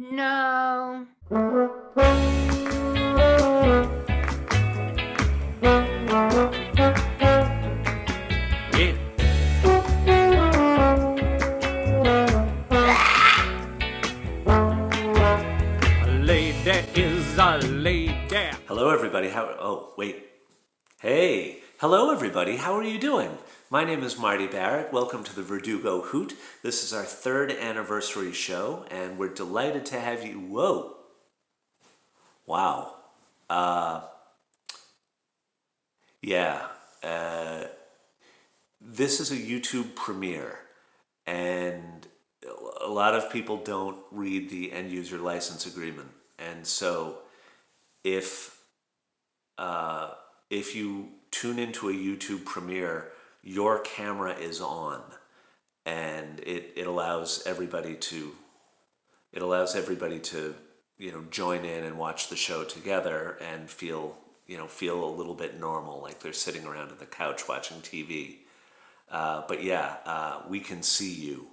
No. Yeah. A lady is a lady. Hello, everybody. Oh, wait. Hey. Hello, everybody. How are you doing? My name is Marty Barrett. Welcome to the Verdugo HUUT. This is our 3rd anniversary show, and we're delighted to have you. Whoa. Wow. Yeah. This is a YouTube premiere, and a lot of people don't read the end user license agreement, and so if you tune into a YouTube premiere, your camera is on, and it allows everybody to join in and watch the show together and feel a little bit normal, like they're sitting around on the couch watching TV. But yeah, we can see you,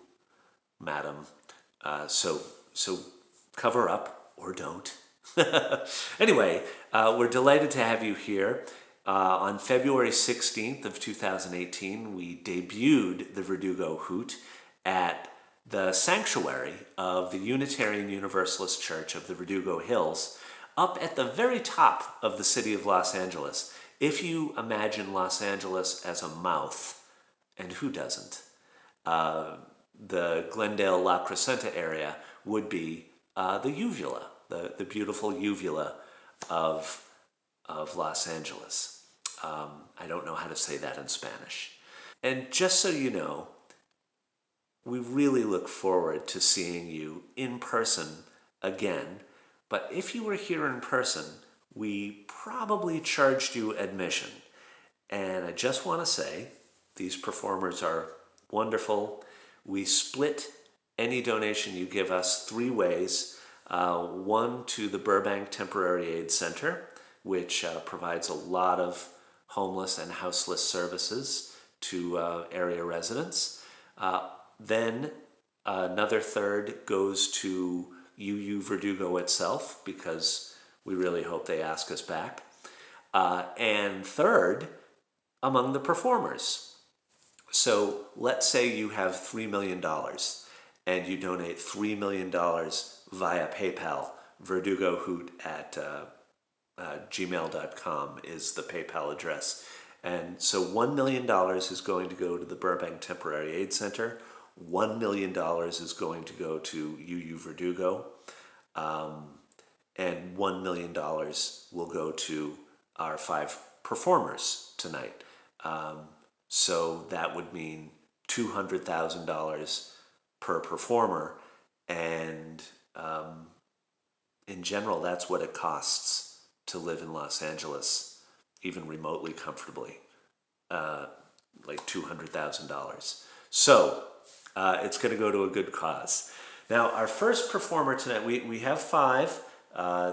madam. So cover up or don't. Anyway, we're delighted to have you here. On February 16th of 2018, we debuted the Verdugo HUUT at the sanctuary of the Unitarian Universalist Church of the Verdugo Hills, up at the very top of the city of Los Angeles. If you imagine Los Angeles as a mouth, and who doesn't, the Glendale La Crescenta area would be the uvula, the beautiful uvula of Los Angeles. I don't know how to say that in Spanish. And just so you know, we really look forward to seeing you in person again. But if you were here in person, we probably charged you admission. And I just want to say, these performers are wonderful. We split any donation you give us 3 ways. One to the Burbank Temporary Aid Center, which provides a lot of homeless and houseless services to area residents. Then another third goes to UU Verdugo itself, because we really hope they ask us back. And third, among the performers. So let's say you have $3 million and you donate $3 million via PayPal. Verdugo HUUT at gmail.com is the PayPal address. And so $1 million is going to go to the Burbank Temporary Aid Center. $1 million is going to go to UU Verdugo. And $1 million will go to our 5 performers tonight. So that would mean $200,000 per performer. And in general, that's what it costs to live in Los Angeles, even remotely comfortably, like $200,000. So it's going to go to a good cause. Now, our first performer tonight, we have 5.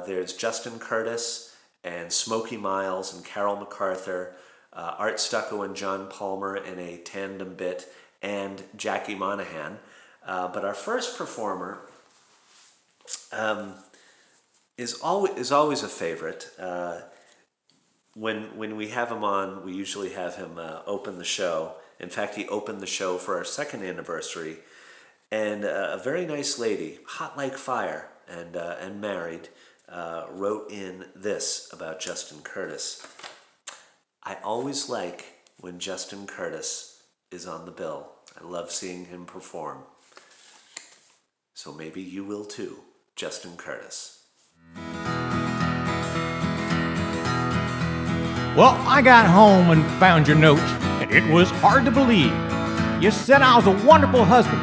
There's Justin Curtis and Smokey Miles and Carol McArthur, Art Stucco and John Palmer in a tandem bit, and Jackie Monahan. But our first performer is always a favorite. When we have him on, we usually have him open the show. In fact, he opened the show for our 2nd anniversary. And a very nice lady, hot like fire and married, wrote in this about Justin Curtis. I always like when Justin Curtis is on the bill. I love seeing him perform. So maybe you will too, Justin Curtis. Well, I got home and found your note, and it was hard to believe. You said I was a wonderful husband,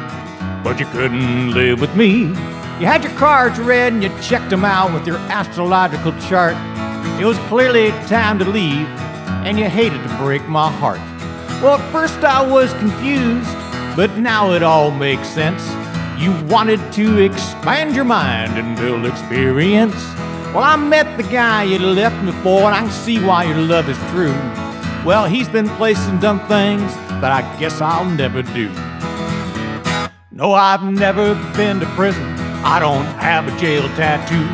but you couldn't live with me. You had your cards read and you checked them out with your astrological chart. It was clearly time to leave, and you hated to break my heart. Well, at first I was confused, but now it all makes sense. You wanted to expand your mind and build experience. Well, I met the guy you left me for, and I can see why your love is true. Well, he's been places and done things that I guess I'll never do. No, I've never been to prison, I don't have a jail tattoo.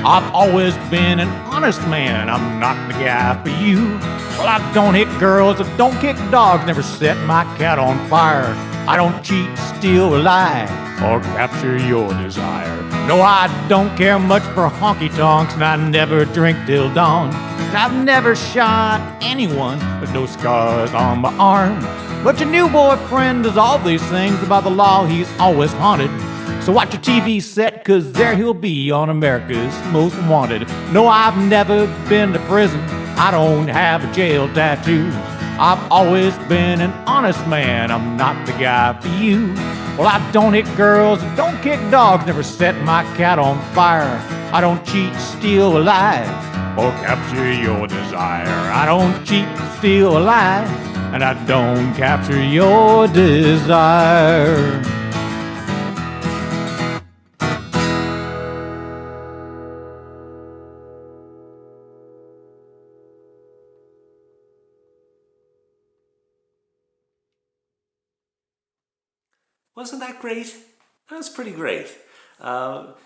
I've always been an honest man. I'm not the guy for you. Well, I don't hit girls, I don't kick dogs, never set my cat on fire. I don't cheat, steal, or lie, or capture your desire. No, I don't care much for honky-tonks, and I never drink till dawn. I've never shot anyone with no scars on my arm. But your new boyfriend does all these things. By the law, he's always haunted. So watch your TV set, 'cause there he'll be on America's Most Wanted. No, I've never been to prison. I don't have a jail tattoo. I've always been an honest man. I'm not the guy for you. Well, I don't hit girls, don't kick dogs, never set my cat on fire. I don't cheat, steal, or lie, or capture your desire. I don't cheat, steal, or lie, and I don't capture your desire. Wasn't that great? That was pretty great.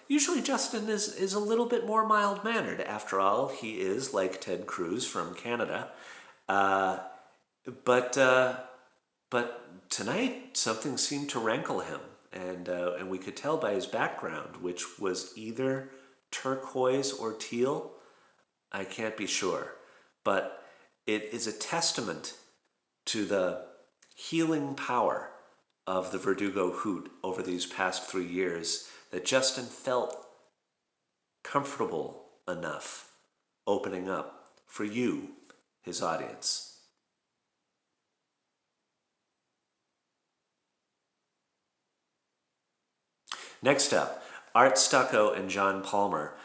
Usually Justin is a little bit more mild-mannered. After all, he is, like Ted Cruz, from Canada. But tonight, something seemed to rankle him. And we could tell by his background, which was either turquoise or teal. I can't be sure. But it is a testament to the healing power of the Verdugo HUUT over these past 3 years that Justin felt comfortable enough opening up for you, his audience. Next up, Art Stucco and John Palmer.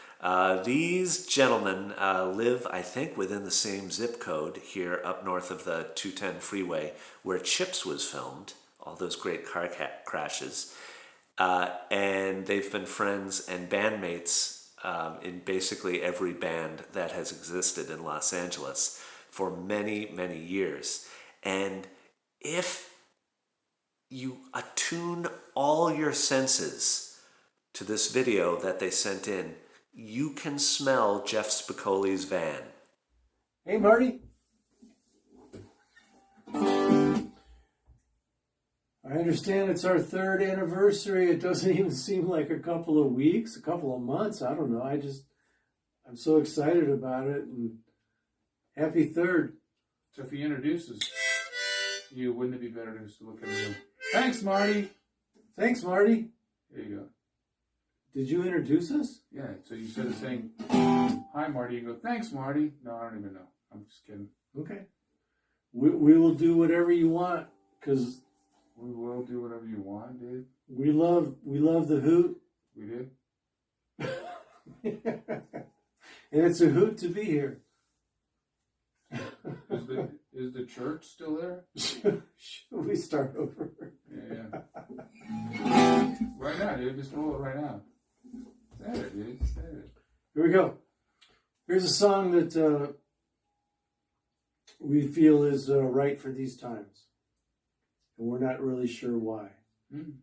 These gentlemen live, I think, within the same zip code here up north of the 210 freeway where Chips was filmed. All those great car crashes. And they've been friends and bandmates in basically every band that has existed in Los Angeles for many, many years. And if you attune all your senses to this video that they sent in, you can smell Jeff Spicoli's van. Hey, Marty. I understand it's our 3rd anniversary. It doesn't even seem like a couple of weeks, a couple of months. I don't know. I'm so excited about it. And happy 3rd. So if he introduces you, wouldn't it be better to just look at him? Thanks, Marty. Thanks, Marty. There you go. Did you introduce us? Yeah, so instead of saying, hi, Marty, you go, thanks, Marty. No, I don't even know. I'm just kidding. Okay. We will do whatever you want, because We will do whatever you want, dude. we love the hoot. We did? And it's a hoot to be here. Is the church still there? Should we start over? Yeah. Right now, dude. Just roll it right now. Say it, dude. Say it. Here we go. Here's a song that we feel is right for these times. And we're not really sure why. Mm.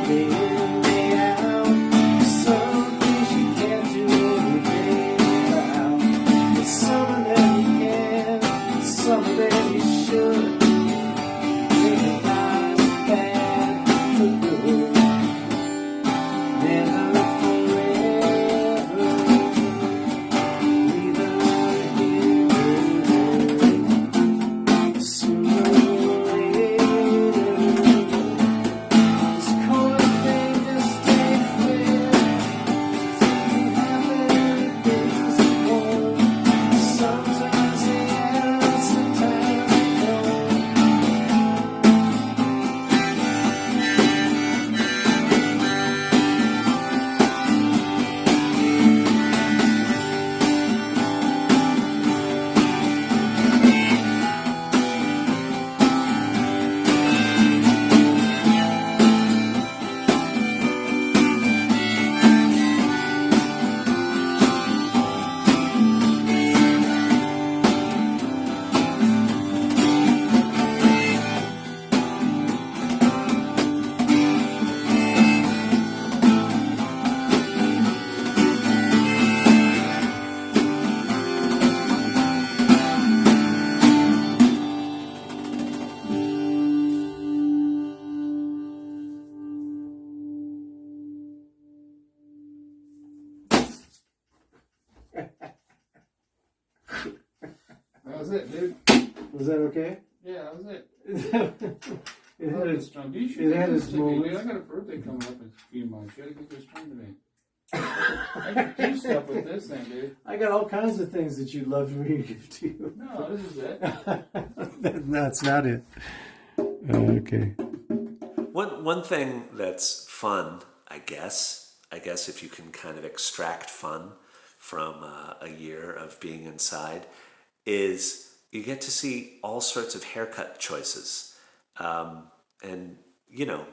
day in, day out. Some things you can't do without. Some of them you can, some of them you should. Take a nice bad for good. Never forever. Neither here. Sooner or later. This cold thing just ain't fair. Something happens, things are warm. Sometimes they end, sometimes they don't. That was it, dude. Was that okay? Yeah, that was it. It had its, Strong. You should it get had this its ticket, dude. moments. I got a birthday coming up in a few months. You gotta get this strong today. I can do stuff with this thing, dude. I got all kinds of things that you'd love for me to give to you. No, this is it. That's not it. Okay. One thing that's fun, I guess if you can kind of extract fun from a year of being inside, is you get to see all sorts of haircut choices. And, you know,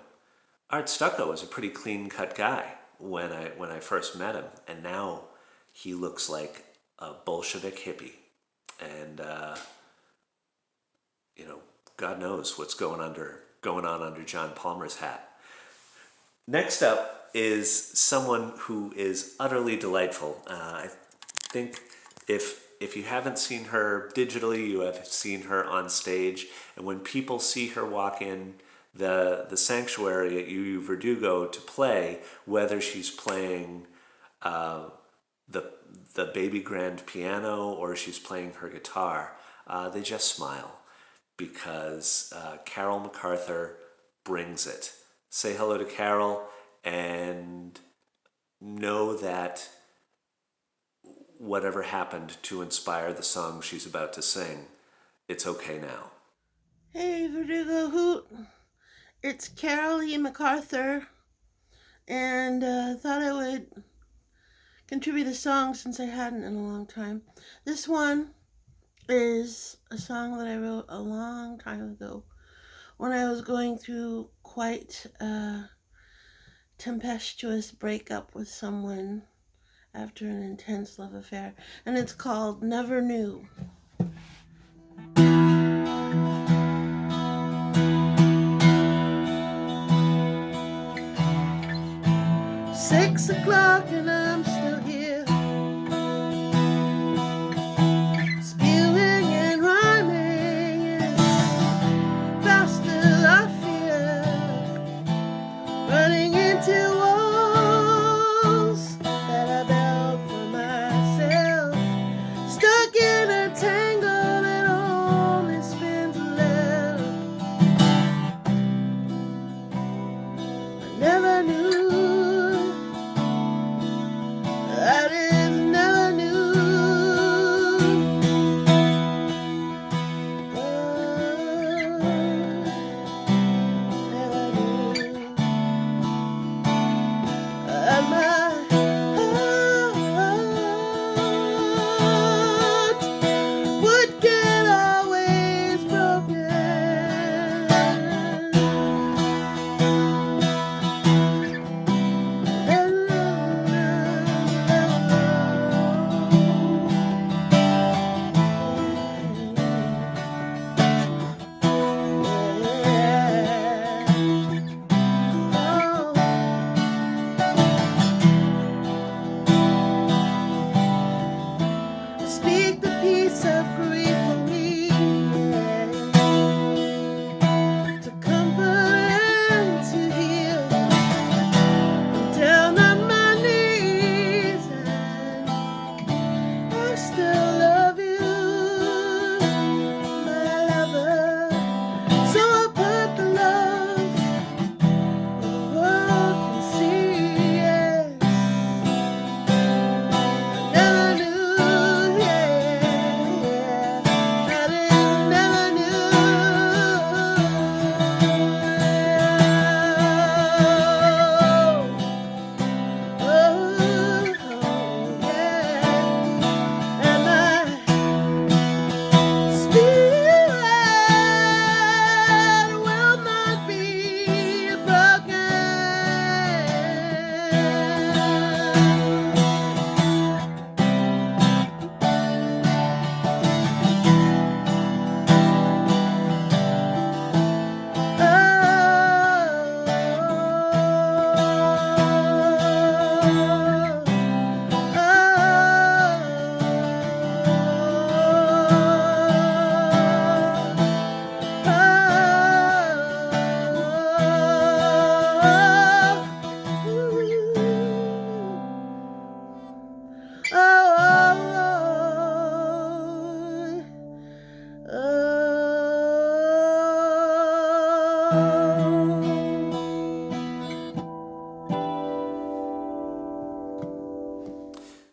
Art Stucco was a pretty clean-cut guy when I first met him, and now he looks like a Bolshevik hippie. And, you know, God knows what's going on under John Palmer's hat. Next up is someone who is utterly delightful. I think if you haven't seen her digitally, you have seen her on stage. And when people see her walk in the sanctuary at UU Verdugo to play, whether she's playing the baby grand piano or she's playing her guitar, they just smile because Carol McArthur brings it. Say hello to Carol and know that whatever happened to inspire the song she's about to sing, it's okay now. Hey, Verdugo HUUT. It's Carol McArthur, and thought I would contribute a song since I hadn't in a long time. This one is a song that I wrote a long time ago when I was going through quite a tempestuous breakup with someone after an intense love affair, and it's called Never Knew. 6 o'clock and I'm still here, spewing and rhyming, it's faster I fear, running into walls that I built for myself, stuck in a tangle that only spins left. I never knew. I just never knew. Never knew.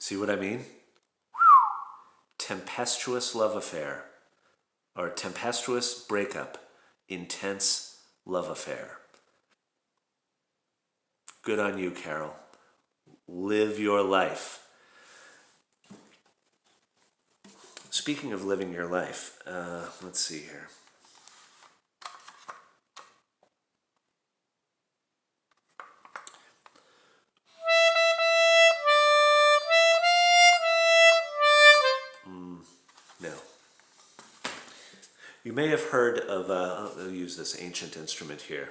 See what I mean? Tempestuous love affair, or tempestuous breakup, intense love affair. Good on you, Carol. Live your life. Speaking of living your life, let's see here. No. You may have heard of, I'll use this ancient instrument here.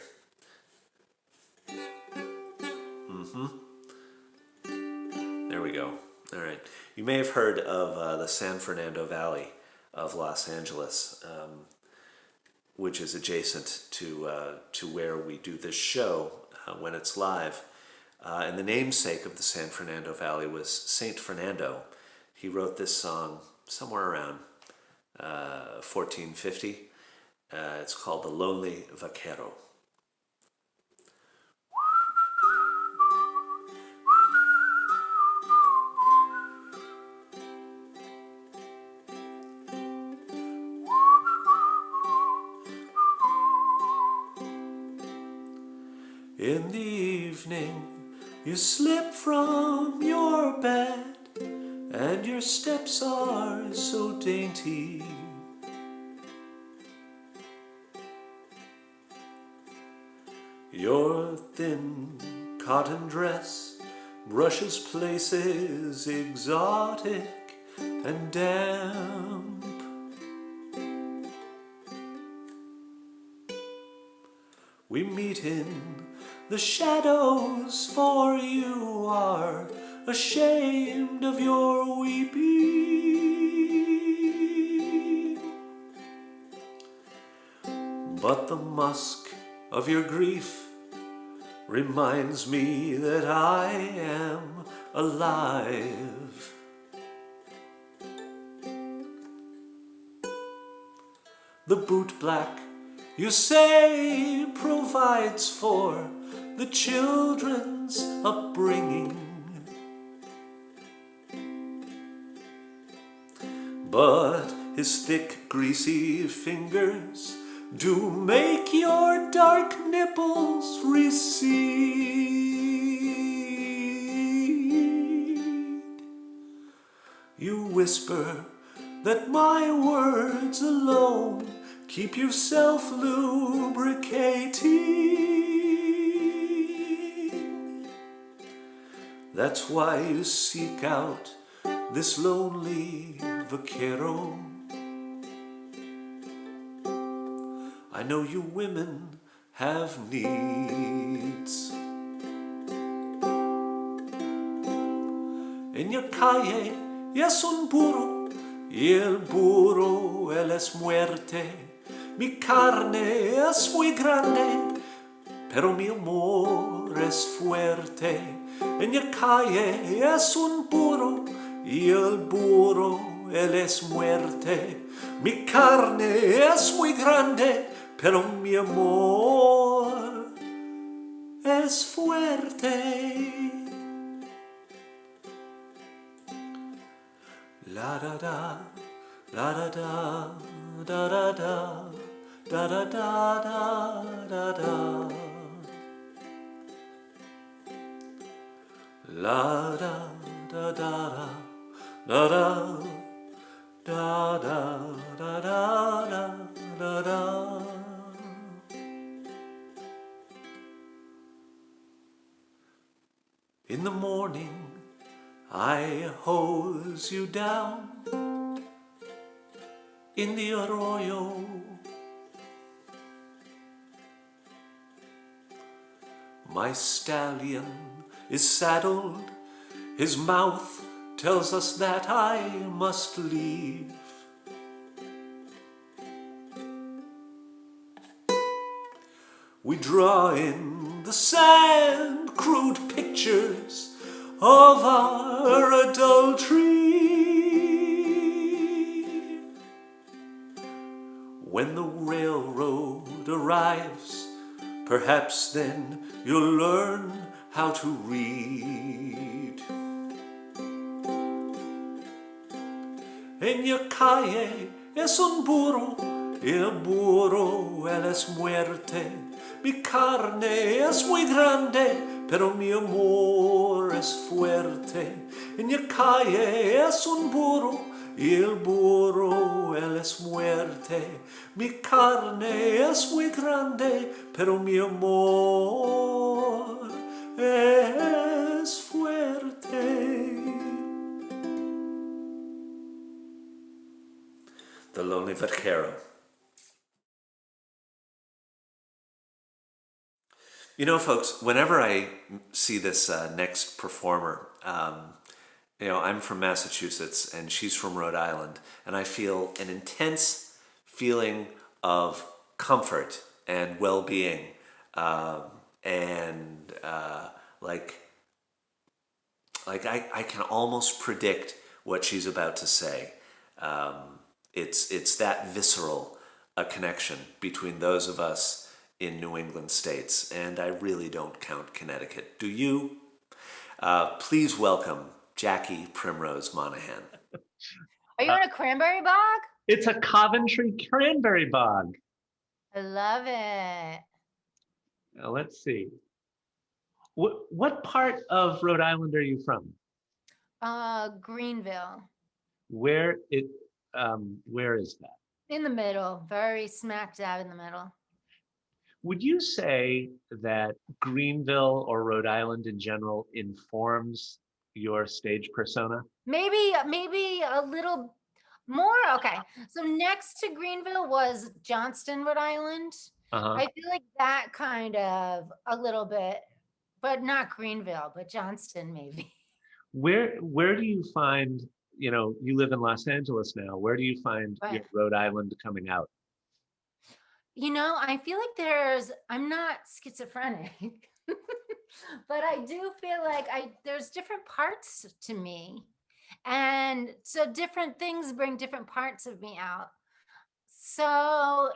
There we go. All right. You may have heard of the San Fernando Valley of Los Angeles, which is adjacent to where we do this show when it's live. And the namesake of the San Fernando Valley was Saint Fernando. He wrote this song somewhere around 1450. It's called The Lonely Vaquero. In the evening, you slip from your bed, and your steps are so dainty. Your thin cotton dress brushes places exotic and damp. We meet in the shadows, for you are ashamed of your weeping. But the musk of your grief reminds me that I am alive. The bootblack, you say, provides for the children's upbringing. But his thick, greasy fingers do make your dark nipples recede. You whisper that my words alone keep you self-lubricating. That's why you seek out this lonely vaquero. I know you women have needs. En la calle es un burro, y el burro él es muerte. Mi carne es muy grande, pero mi amor es fuerte. En la calle es un burro, y el burro él es muerte. Mi carne es muy grande, pero mi amor es fuerte. La da da, la da da, da da da, da da da da da. La da da da da da da da da da da da. In the morning, I hose you down in the arroyo. My stallion is saddled, his mouth tells us that I must leave. We draw in the sand crude pictures of our adultery. When the railroad arrives, perhaps then you'll learn how to read. En la calle es un burro, el burro él es muerte. Mi carne es muy grande, pero mi amor es fuerte. En la calle es un burro, y el burro él es muerte. Mi carne es muy grande, pero mi amor es fuerte. The Lonely Vaquero. You know, folks, whenever I see this next performer, I'm from Massachusetts and she's from Rhode Island, and I feel an intense feeling of comfort and well-being, and I can almost predict what she's about to say. It's that visceral a connection between those of us in New England states, and I really don't count Connecticut. Do you? Please welcome Jackie Primrose Monahan. Are you in a cranberry bog? It's a Coventry cranberry bog. I love it. Now, let's see. What part of Rhode Island are you from? Greenville. Where is that? In the middle, very smack dab in the middle. Would you say that Greenville or Rhode Island in general informs your stage persona? Maybe a little more. Okay. So next to Greenville was Johnston, Rhode Island. I feel like that kind of a little bit, but not Greenville, but Johnston maybe. Where do you find, you live in Los Angeles now, where do you find your Rhode Island coming out? I feel like I'm not schizophrenic, but I do feel like there's different parts to me. And so different things bring different parts of me out. So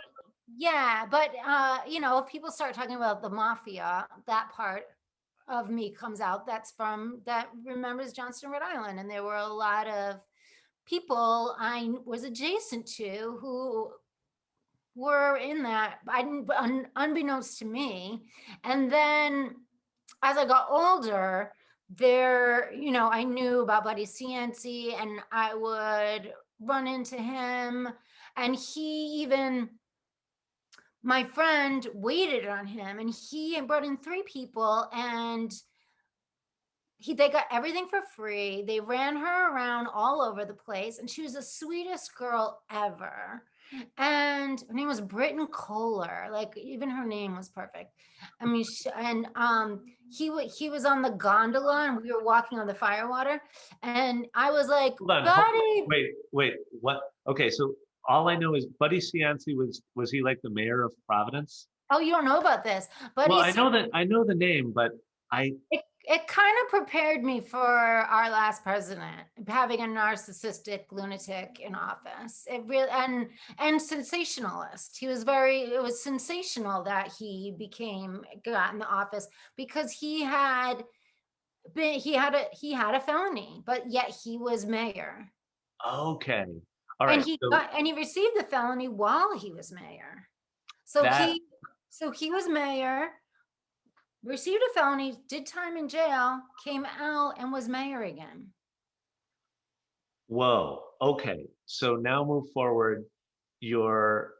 yeah, but if people start talking about the mafia, that part of me comes out. That remembers Johnston, Rhode Island. And there were a lot of people I was adjacent to who were in that, unbeknownst to me. And then as I got older, I knew about Buddy Cianci, and I would run into him, and my friend waited on him, and he brought in 3 people, and they got everything for free. They ran her around all over the place, and she was the sweetest girl ever. And her name was Britton Kohler. Like, even her name was perfect. I mean, he was on the gondola, and we were walking on the firewater, and I was like, Buddy. Wait, what? Okay, so all I know is Buddy Cianci was he like the mayor of Providence? Oh, you don't know about this? Buddy, well, I know the name, but it kind of prepared me for our last president having a narcissistic lunatic in office. It really and sensationalist. It was sensational that he got in the office because he had a felony, but yet he was mayor. Okay. All right. And he received the felony while he was mayor. So he was mayor, received a felony, did time in jail, came out, and was mayor again. Whoa. Okay. So now move forward. Your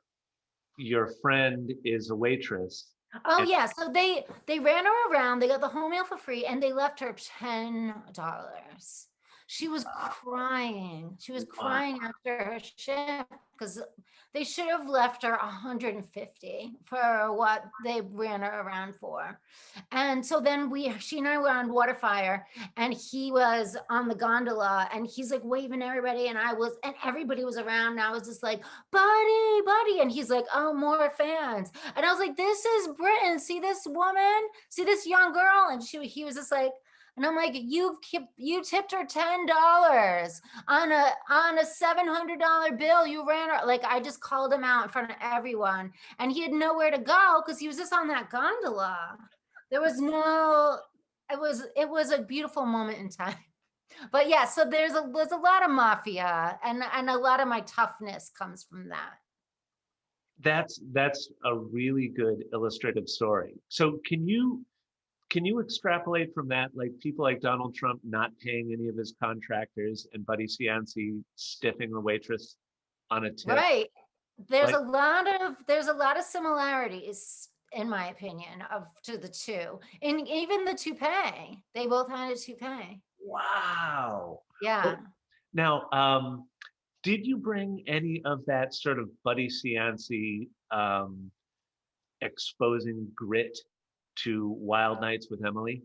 friend is a waitress. Oh yeah. So they ran her around. They got the whole meal for free, and they left her $10. She was crying. She was crying after her shift because they should have left her $150 for what they ran her around for. And so then she and I were on Waterfire, and he was on the gondola, and he's like waving everybody, and everybody was around, and I was just like, Buddy, and he's like, oh, more fans. And I was like, this is Britain. See this woman? See this young girl? And he was just like, and I'm like, you tipped her $10 on a $700 bill. You ran her. Like, I just called him out in front of everyone, and he had nowhere to go because he was just on that gondola. There was it was a beautiful moment in time. But yeah, so there's a lot of mafia, and a lot of my toughness comes from that. That's a really good illustrative story. So can you extrapolate from that, like people like Donald Trump not paying any of his contractors and Buddy Cianci stiffing the waitress on a tip? Right. There's Like, a lot of similarities, in my opinion, to the two. And even the toupee, they both had a toupee. wow. Yeah. Now, did you bring any of that sort of Buddy Cianci exposing grit to Wild Nights with Emily?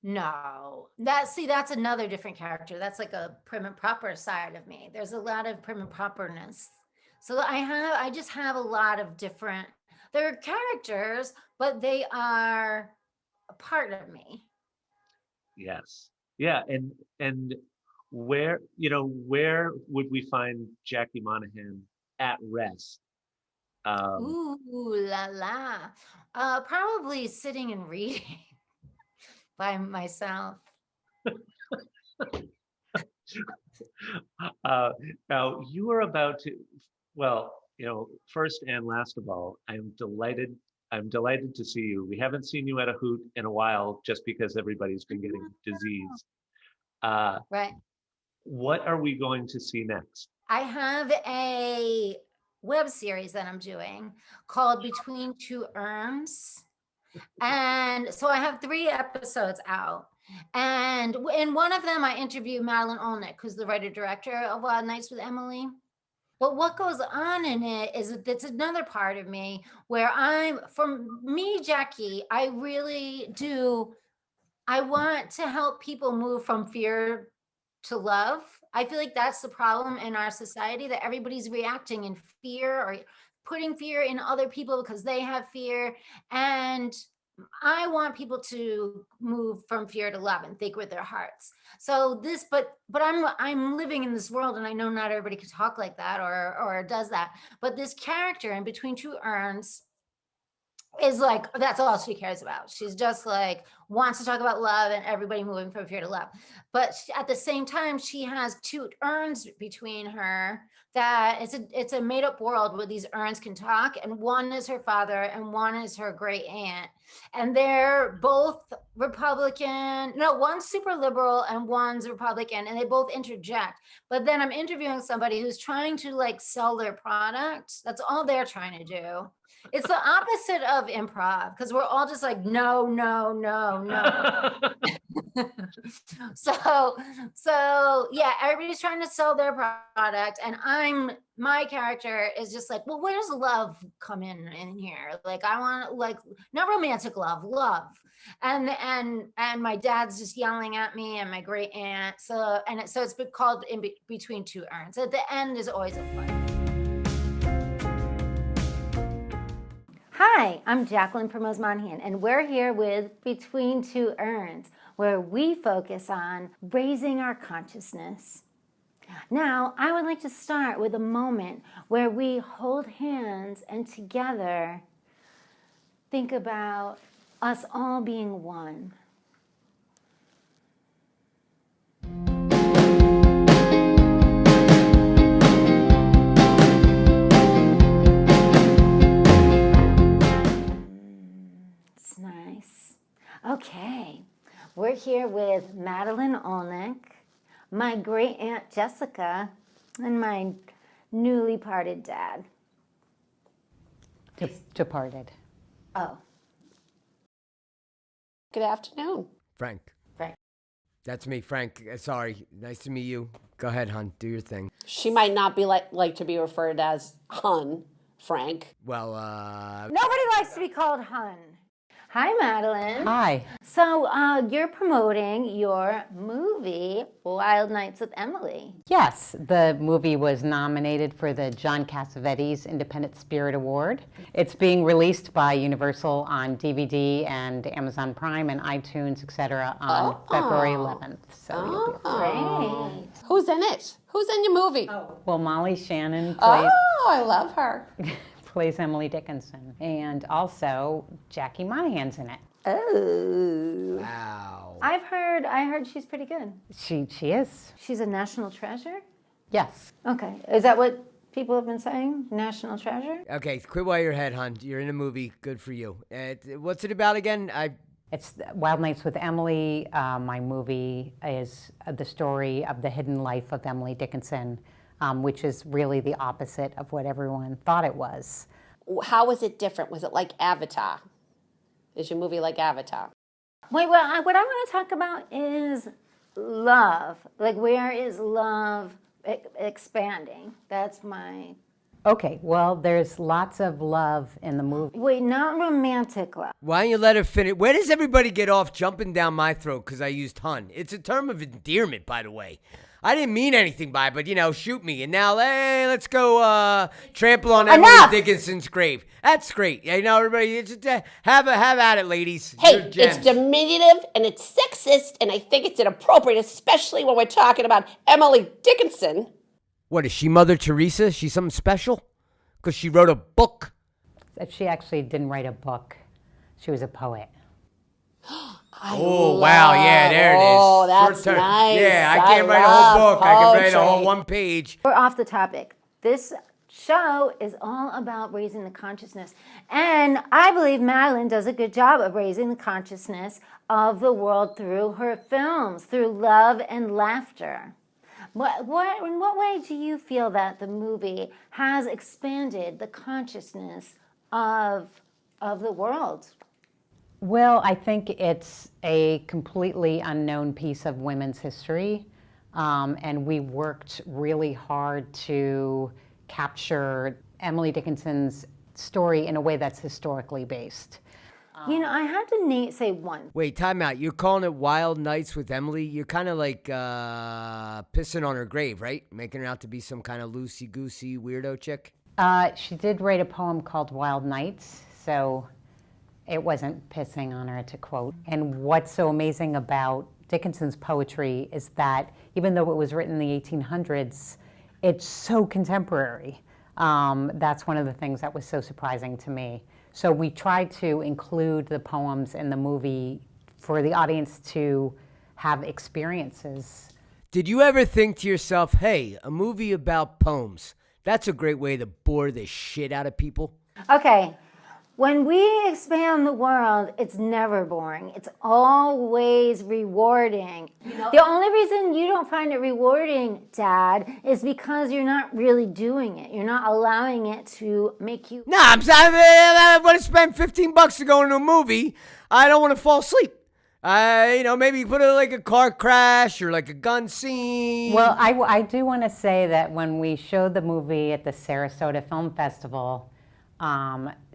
No, that's another different character. That's like a prim and proper side of me. There's a lot of prim and properness. So I just have a lot of different, they're characters, but they are a part of me. Yes. Yeah, and where would we find Jackie Monahan at rest? Ooh la la. Probably sitting and reading by myself. Now you are about to, well, first and last of all, I'm delighted to see you. We haven't seen you at a hoot in a while just because everybody's been getting disease. Right. What are we going to see next? I have a web series that I'm doing called Between Two Urns. And so I have 3 episodes out. And in one of them, I interview Madeline Olnick, who's the writer-director of Wild Nights with Emily. But what goes on in it is that it's another part of me where for me, Jackie, I really do, I want to help people move from fear to love. I feel like that's the problem in our society, that everybody's reacting in fear or putting fear in other people because they have fear. And I want people to move from fear to love and think with their hearts. So but I'm living in this world, and I know not everybody can talk like that or does that. But this character in Between Two Urns is like, that's all she cares about. She's just like wants to talk about love and everybody moving from fear to love. But at the same time, she has 2 urns between her that it's a made up world where these urns can talk, and one is her father and one is her great aunt, and they're both Republican. No, one's super liberal and one's Republican, and they both interject. But then I'm interviewing somebody who's trying to like sell their product. That's all they're trying to do. It's the opposite of improv, because we're all just like, no, no, no, no. So yeah, everybody's trying to sell their product, and my character is just like, well, where does love come in here? Like, I want, like, not romantic love, and my dad's just yelling at me, and my great aunt. So it's been called Between Two Urns. At the end is always a fight. Hi, I'm Jacqueline Promose Monahan, and we're here with Between Two Urns, where we focus on raising our consciousness. Now, I would like to start with a moment where we hold hands and together think about us all being one. Nice. Okay, we're here with Madeline Olnick, my great aunt Jessica, and my newly parted dad. Departed. Oh. Good afternoon. Frank. Frank. That's me, Frank. Sorry. Nice to meet you. Go ahead, hon. Do your thing. She might not be like to be referred as hun, Frank. Well, Nobody likes to be called hun. Hi, Madeline. Hi. So you're promoting your movie, Wild Nights with Emily. Yes, the movie was nominated for the John Cassavetes Independent Spirit Award. It's being released by Universal on DVD and Amazon Prime and iTunes, etc. on February 11th. So you'll be Great. Who's in it? Who's in your movie? Well, Molly Shannon plays, I love her. plays Emily Dickinson, and also Jackie Monahan's in it. Oh. wow. I heard she's pretty good. She is. She's a national treasure? Yes. Okay. Is that what people have been saying? National treasure? Okay, quit while you're ahead, hon. You're in a movie. Good for you. What's it about again? It's Wild Nights with Emily. My movie is the story of the hidden life of Emily Dickinson, which is really the opposite of what everyone thought it was. How was it different? Was it like Avatar? Is your movie like Avatar? Wait, what I want to talk about is love. Like, where is love expanding? That's my... Okay, well, there's lots of love in the movie. Wait, not romantic love. Why don't you let her finish? Where does everybody get off jumping down my throat because I used hun? It's a term of endearment, by the way. I didn't mean anything by it, but, shoot me. And now, hey, let's go trample on Emily Dickinson's grave. That's great. Everybody, just have at it, ladies. Hey, it's diminutive and it's sexist, and I think it's inappropriate, especially when we're talking about Emily Dickinson. What, is she Mother Teresa? Is she something special? Because she wrote a book? She actually didn't write a book. She was a poet. Wow, yeah, there it is. Oh, that's nice. Yeah, I can't write a whole book. I can write a whole one page. We're off the topic. This show is all about raising the consciousness. And I believe Madeline does a good job of raising the consciousness of the world through her films, through love and laughter. In what way do you feel that the movie has expanded the consciousness of the world? Well, I think it's a completely unknown piece of women's history, and we worked really hard to capture Emily Dickinson's story in a way that's historically based. I had to say one. Wait, time out. You're calling it Wild Nights with Emily? You're kind of like pissing on her grave, right? Making her out to be some kind of loosey-goosey weirdo chick? She did write a poem called Wild Nights, so it wasn't pissing on her, to quote. And what's so amazing about Dickinson's poetry is that even though it was written in the 1800s, it's so contemporary. That's one of the things that was so surprising to me. So we tried to include the poems in the movie for the audience to have experiences. Did you ever think to yourself, hey, a movie about poems, that's a great way to bore the shit out of people? Okay. When we expand the world, it's never boring. It's always rewarding. The only reason you don't find it rewarding, Dad, is because you're not really doing it. You're not allowing it to make you... Nah, I want to spend $15 to go into a movie. I don't want to fall asleep. Maybe put it like a car crash or like a gun scene. Well, I do want to say that when we showed the movie at the Sarasota Film Festival,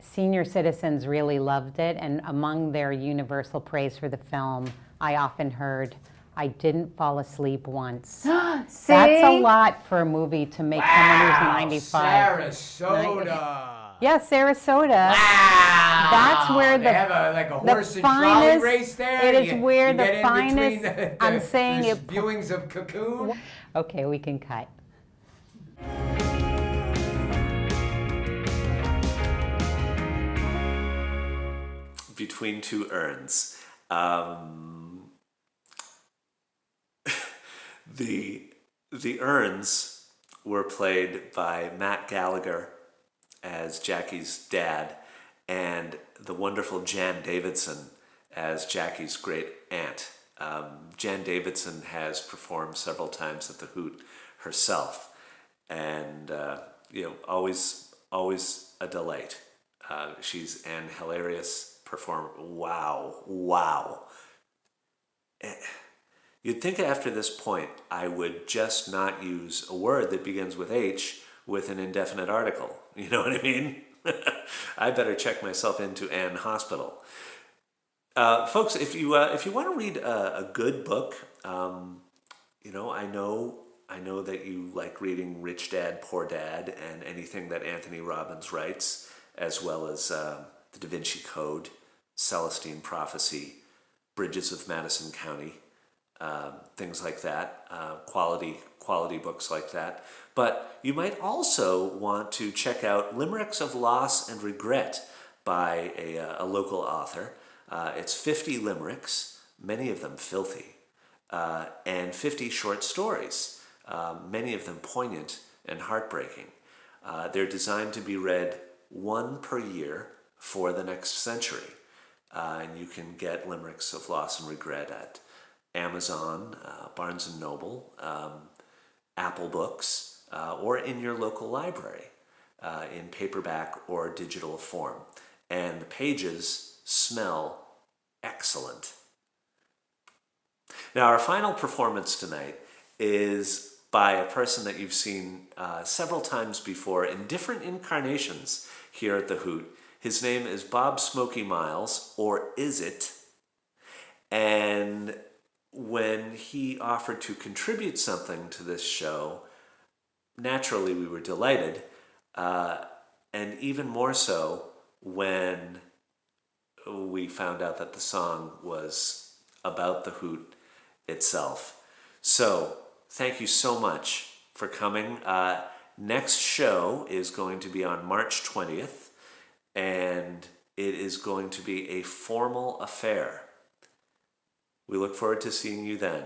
senior citizens really loved it, and among their universal praise for the film, I often heard, "I didn't fall asleep once." See? That's a lot for a movie to make someone who's 95. Sarasota. Yeah, Sarasota. Wow. That's where they have a horse and trolley race there. It is where the finest. I'm saying it. Viewings of Cocoon. Okay, we can cut. Between Two Urns. The Urns were played by Matt Gallagher as Jackie's dad, and the wonderful Jan Davidson as Jackie's great aunt. Jan Davidson has performed several times at the Hoot herself, and always a delight. She's an hilarious performer. Wow. You'd think after this point I would just not use a word that begins with H with an indefinite article. You know what I mean? I better check myself into an hospital. Folks, if you want to read a good book, I know that you like reading Rich Dad, Poor Dad, and anything that Anthony Robbins writes, as well as The Da Vinci Code, Celestine Prophecy, Bridges of Madison County, things like that, quality books like that. But you might also want to check out Limericks of Loss and Regret by a local author. It's 50 limericks many of them filthy, and 50 short stories, many of them poignant and heartbreaking. They're designed to be read one per year for the next century. And you can get Limericks of Loss and Regret at Amazon, Barnes & Noble, Apple Books, or in your local library in paperback or digital form. And the pages smell excellent. Now, our final performance tonight is by a person that you've seen several times before in different incarnations here at the Hoot. His name is Bob Smokey Miles, or is it? And when he offered to contribute something to this show, naturally we were delighted, and even more so when we found out that the song was about the Hoot itself. So, thank you so much for coming. Next show is going to be on March 20th. And it is going to be a formal affair. We look forward to seeing you then.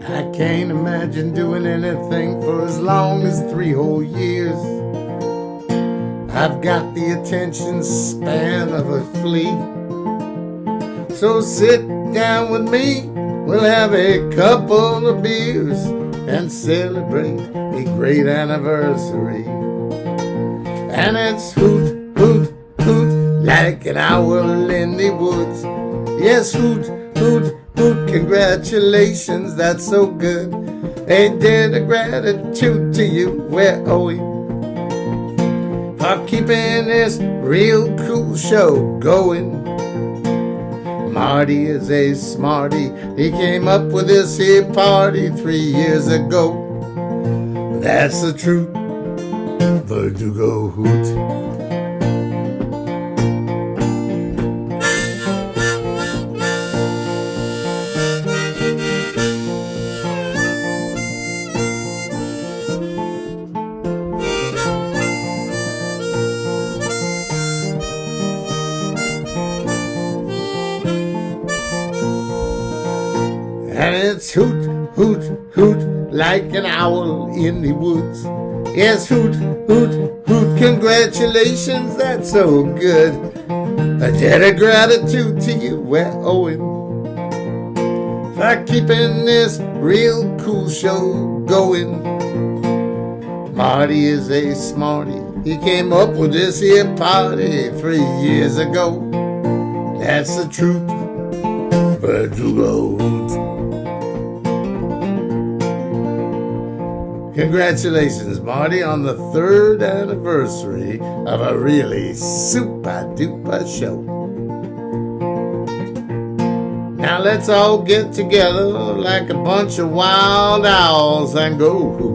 I can't imagine doing anything for as long as 3 whole years. I've got the attention span of a flea. So sit down with me, we'll have a couple of beers and celebrate a great anniversary. And it's hoot, hoot, hoot, like an owl in the woods. Yes, hoot, hoot, hoot, congratulations, that's so good. A debt of gratitude to you we're owing for keeping this real cool show going. Marty is a smarty, he came up with this here party 3 years ago. That's the truth, Verdugo HUUT. And it's hoot, hoot, hoot, like an owl in the woods. Yes, hoot, hoot, hoot, congratulations, that's so good. A debt of gratitude to you we're owing for keeping this real cool show going. Marty is a smarty, he came up with this here party 3 years ago. That's the truth, Verdugo HUUT. Congratulations, Marty, on the 3rd anniversary of a really super-duper show. Now let's all get together like a bunch of wild owls and go hoot.